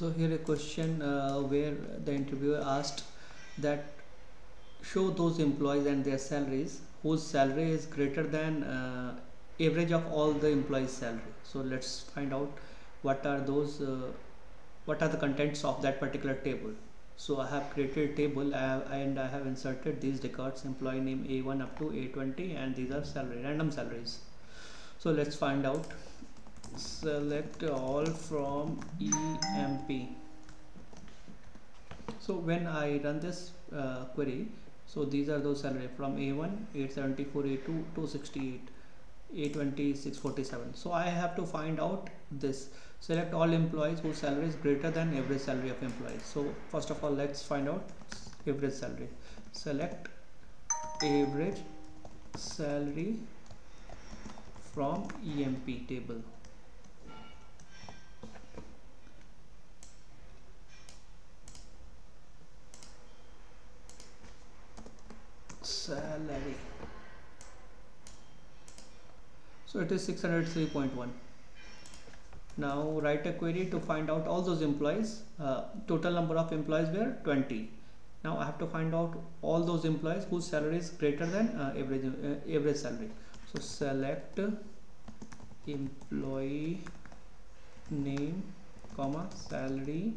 So here a question where the interviewer asked that show those employees and their salaries whose salary is greater than average of all the employees salary. So let's find out what are those what are the contents of that particular table. So I have created a table and I have inserted these records, employee name A1 up to A20, and these are salary, random salaries. So let's find out. Select all from EMP. So when I run this query, so these are those salary from A1 874, A2 268, A20 647. So I have to find out this. Select all employees whose salary is greater than average salary of employees. So first of all, let's find out average salary. Select average salary from EMP table. Salary. So it is 603.1. Now write a query to find out all those employees. Total number of employees were 20. Now I have to find out all those employees whose salary is greater than average salary. So select employee name, comma, salary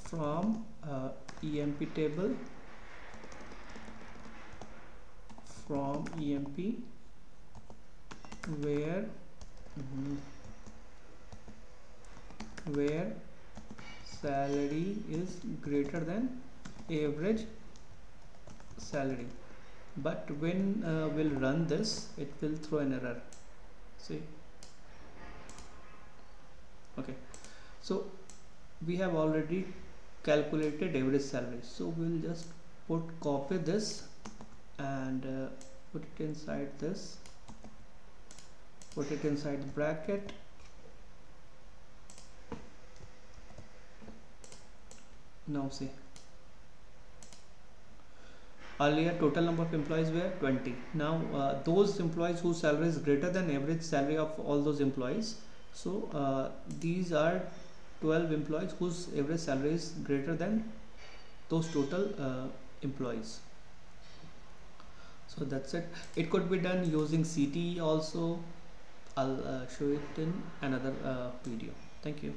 from EMP table, from EMP where salary is greater than average salary. But when we'll run this, it will throw an error. See, okay, so we have already calculated average salary, so we'll just copy this and put it inside this, put it inside the bracket. Now see, earlier total number of employees were 20. Now those employees whose salary is greater than average salary of all those employees, so these are 12 employees whose average salary is greater than those total employees. So that's it. It could be done using CTE also. I'll show it in another video. Thank you.